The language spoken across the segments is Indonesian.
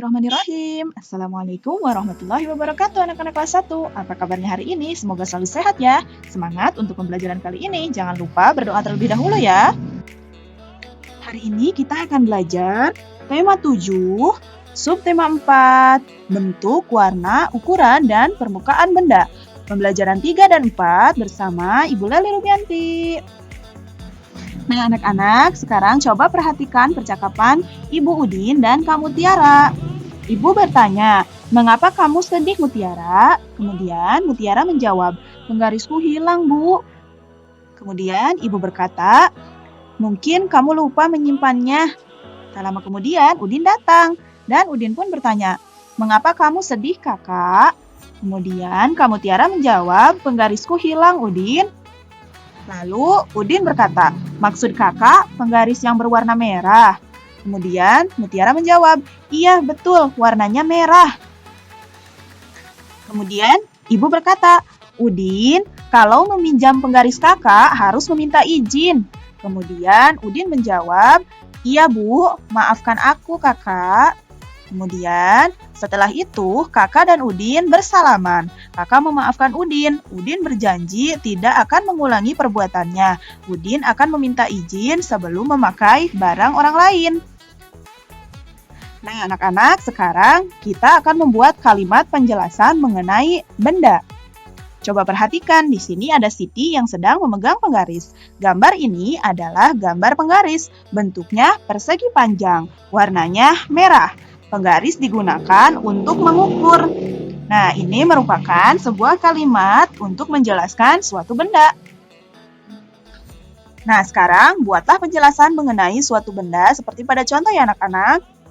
Bismillahirrahmanirrahim. Assalamualaikum warahmatullahi wabarakatuh anak-anak kelas 1. Apa kabarnya hari ini? Semoga selalu sehat ya. Semangat untuk pembelajaran kali ini. Jangan lupa berdoa terlebih dahulu ya. Hari ini kita akan belajar tema 7, subtema 4, bentuk, warna, ukuran, dan permukaan benda. Pembelajaran 3 dan 4 bersama Ibu Leli Rubianti. Nah, anak-anak, sekarang coba perhatikan percakapan Ibu Udin dan Kak Mutiara. Ibu bertanya, "Mengapa kamu sedih, Mutiara?" Kemudian Mutiara menjawab, "Penggarisku hilang, Bu." Kemudian Ibu berkata, "Mungkin kamu lupa menyimpannya." Tak lama kemudian Udin datang, dan Udin pun bertanya, "Mengapa kamu sedih, Kakak?" Kemudian Kak Mutiara menjawab, "Penggarisku hilang, Udin." Lalu Udin berkata, "Maksud kakak penggaris yang berwarna merah?" Kemudian Mutiara menjawab, "Iya betul, warnanya merah." Kemudian Ibu berkata, "Udin, kalau meminjam penggaris kakak harus meminta izin." Kemudian Udin menjawab, "Iya Bu, maafkan aku kakak." Kemudian setelah itu kakak dan Udin bersalaman. Kakak memaafkan Udin. Udin berjanji tidak akan mengulangi perbuatannya. Udin akan meminta izin sebelum memakai barang orang lain. Nah, anak-anak, sekarang kita akan membuat kalimat penjelasan mengenai benda. Coba perhatikan, di sini ada Siti yang sedang memegang penggaris. Gambar ini adalah gambar penggaris. Bentuknya persegi panjang, warnanya merah. Penggaris digunakan untuk mengukur. Nah, ini merupakan sebuah kalimat untuk menjelaskan suatu benda. Nah, sekarang buatlah penjelasan mengenai suatu benda seperti pada contoh ya anak-anak.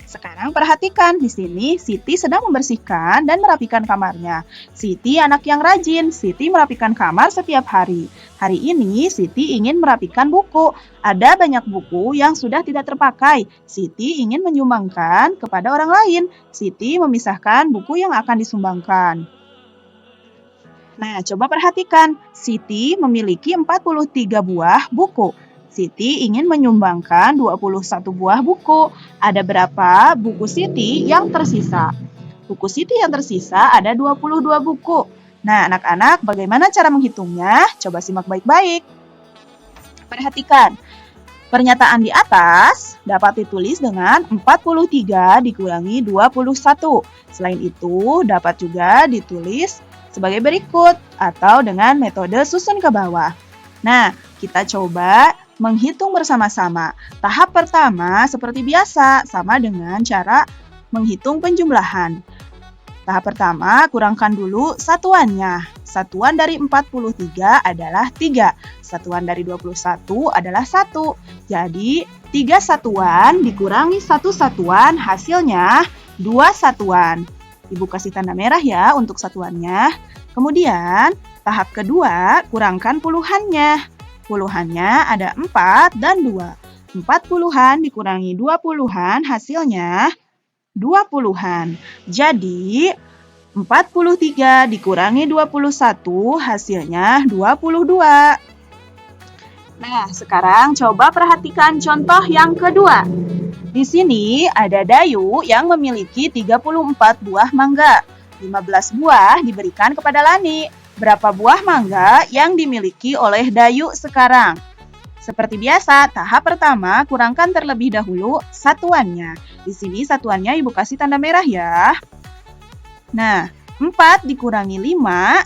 Sekarang perhatikan, di sini Siti sedang membersihkan dan merapikan kamarnya. Siti anak yang rajin, Siti merapikan kamar setiap hari. Hari ini Siti ingin merapikan buku. Ada banyak buku yang sudah tidak terpakai. Siti ingin menyumbangkan kepada orang lain. Siti memisahkan buku yang akan disumbangkan. Nah, coba perhatikan, Siti memiliki 43 buah buku. Siti ingin menyumbangkan 21 buah buku. Ada berapa buku Siti yang tersisa? Buku Siti yang tersisa ada 22 buku. Nah, anak-anak, bagaimana cara menghitungnya? Coba simak baik-baik. Perhatikan, pernyataan di atas dapat ditulis dengan 43 dikurangi 21. Selain itu, dapat juga ditulis sebagai berikut atau dengan metode susun ke bawah. Nah, kita coba menghitung bersama-sama. Tahap pertama seperti biasa, sama dengan cara menghitung penjumlahan. Tahap pertama, kurangkan dulu satuannya. Satuan dari 43 adalah 3. Satuan dari 21 adalah 1. Jadi, 3 satuan dikurangi 1 satuan, hasilnya 2 satuan. Ibu kasih tanda merah ya untuk satuannya. Kemudian, tahap kedua, kurangkan puluhannya. Puluhannya ada 4 dan 2. 4 puluhan dikurangi 2 puluhan, hasilnya 2 puluhan. Jadi, 43 dikurangi 21, hasilnya 22. Nah, sekarang coba perhatikan contoh yang kedua. Di sini ada Dayu yang memiliki 34 buah mangga. 15 buah diberikan kepada Lani. Berapa buah mangga yang dimiliki oleh Dayu sekarang? Seperti biasa, tahap pertama kurangkan terlebih dahulu satuannya. Di sini satuannya Ibu kasih tanda merah ya. Nah, 4 dikurangi 5,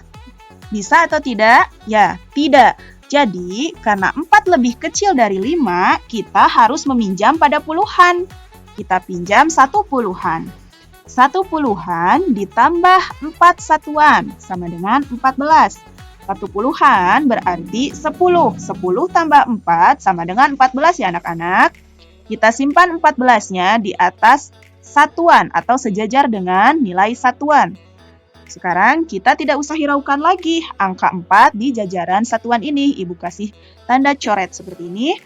bisa atau tidak? Ya, tidak. Jadi, karena 4 lebih kecil dari 5, kita harus meminjam pada puluhan. Kita pinjam 1 puluhan. 1 puluhan ditambah 4 satuan, sama dengan 14. 1 puluhan berarti 10. 10 tambah 4 sama dengan 14 ya anak-anak. Kita simpan 14-nya di atas satuan atau sejajar dengan nilai satuan. Sekarang kita tidak usah hiraukan lagi angka 4 di jajaran satuan ini. Ibu kasih tanda coret seperti ini.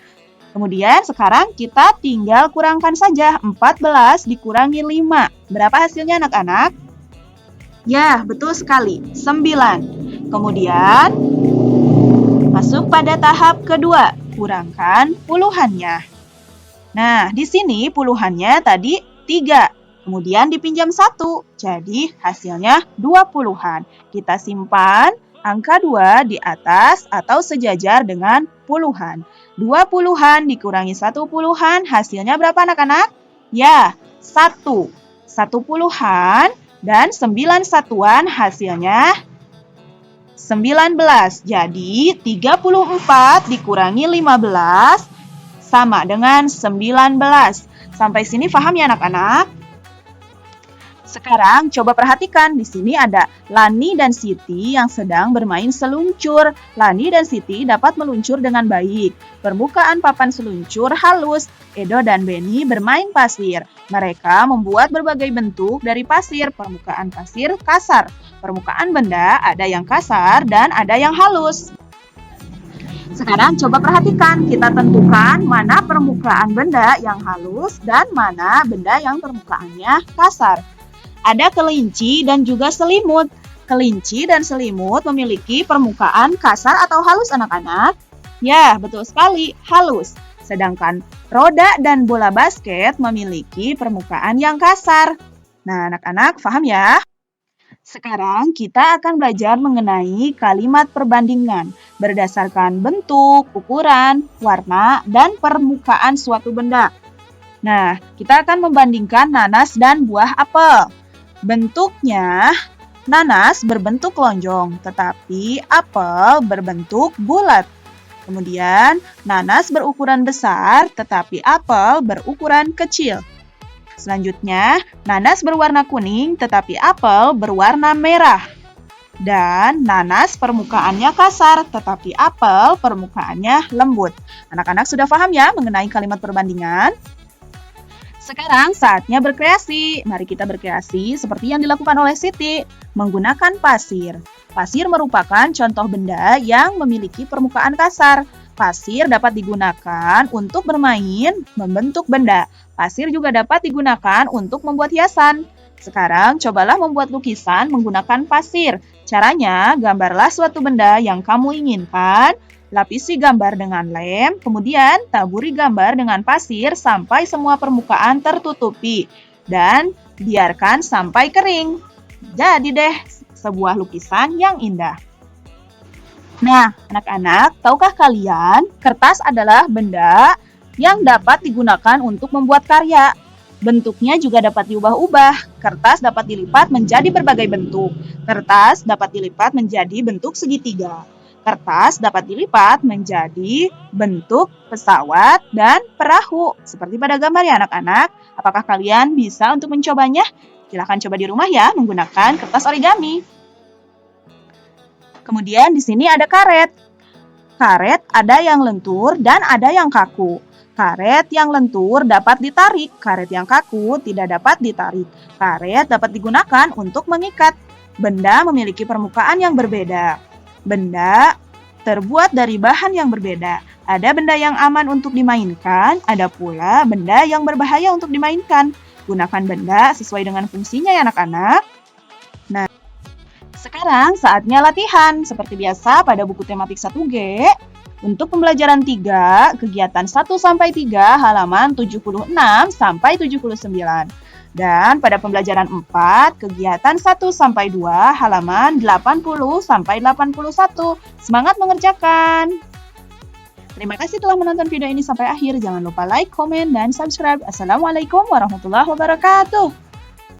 Kemudian sekarang kita tinggal kurangkan saja 14 dikurangi 5. Berapa hasilnya anak-anak? Ya, betul sekali, 9. Kemudian masuk pada tahap kedua, kurangkan puluhannya. Nah, di sini puluhannya tadi 3. Kemudian dipinjam 1, jadi hasilnya 20-an. Kita simpan angka 2 di atas atau sejajar dengan puluhan. 20-an dikurangi 1 puluhan, hasilnya berapa anak-anak? Ya, 1. 1 puluhan dan 9 satuan hasilnya 19. Jadi 34 dikurangi 15 sama dengan 19. Sampai sini paham ya anak-anak? Sekarang coba perhatikan, di sini ada Lani dan Siti yang sedang bermain seluncur. Lani dan Siti dapat meluncur dengan baik. Permukaan papan seluncur halus. Edo dan Beni bermain pasir. Mereka membuat berbagai bentuk dari pasir. Permukaan pasir kasar. Permukaan benda ada yang kasar dan ada yang halus. Sekarang coba perhatikan, kita tentukan mana permukaan benda yang halus dan mana benda yang permukaannya kasar. Ada kelinci dan juga selimut. Kelinci dan selimut memiliki permukaan kasar atau halus anak-anak? Ya, betul sekali, halus. Sedangkan roda dan bola basket memiliki permukaan yang kasar. Nah, anak-anak paham ya? Sekarang kita akan belajar mengenai kalimat perbandingan berdasarkan bentuk, ukuran, warna, dan permukaan suatu benda. Nah, kita akan membandingkan nanas dan buah apel. Bentuknya, nanas berbentuk lonjong, tetapi apel berbentuk bulat. Kemudian, nanas berukuran besar, tetapi apel berukuran kecil. Selanjutnya, nanas berwarna kuning, tetapi apel berwarna merah. Dan nanas permukaannya kasar, tetapi apel permukaannya lembut. Anak-anak sudah paham ya mengenai kalimat perbandingan? Sekarang saatnya berkreasi. Mari kita berkreasi seperti yang dilakukan oleh Siti, menggunakan pasir. Pasir merupakan contoh benda yang memiliki permukaan kasar. Pasir dapat digunakan untuk bermain, membentuk benda. Pasir juga dapat digunakan untuk membuat hiasan. Sekarang cobalah membuat lukisan menggunakan pasir. Caranya, gambarlah suatu benda yang kamu inginkan. Lapisi gambar dengan lem, kemudian taburi gambar dengan pasir sampai semua permukaan tertutupi. Dan biarkan sampai kering. Jadi deh, sebuah lukisan yang indah. Nah, anak-anak, tahukah kalian, kertas adalah benda yang dapat digunakan untuk membuat karya. Bentuknya juga dapat diubah-ubah. Kertas dapat dilipat menjadi berbagai bentuk. Kertas dapat dilipat menjadi bentuk segitiga. Kertas dapat dilipat menjadi bentuk pesawat dan perahu. Seperti pada gambar ya anak-anak. Apakah kalian bisa untuk mencobanya? Silahkan coba di rumah ya menggunakan kertas origami. Kemudian di sini ada karet. Karet ada yang lentur dan ada yang kaku. Karet yang lentur dapat ditarik, karet yang kaku tidak dapat ditarik. Karet dapat digunakan untuk mengikat. Benda memiliki permukaan yang berbeda. Benda terbuat dari bahan yang berbeda. Ada benda yang aman untuk dimainkan, ada pula benda yang berbahaya untuk dimainkan. Gunakan benda sesuai dengan fungsinya ya anak-anak. Nah, sekarang saatnya latihan. Seperti biasa pada buku tematik 1G, untuk pembelajaran 3, kegiatan 1-3 halaman 76-79. Dan pada pembelajaran 4, kegiatan 1-2 halaman 80-81. Semangat mengerjakan! Terima kasih telah menonton video ini sampai akhir. Jangan lupa like, komen, dan subscribe. Assalamualaikum warahmatullahi wabarakatuh.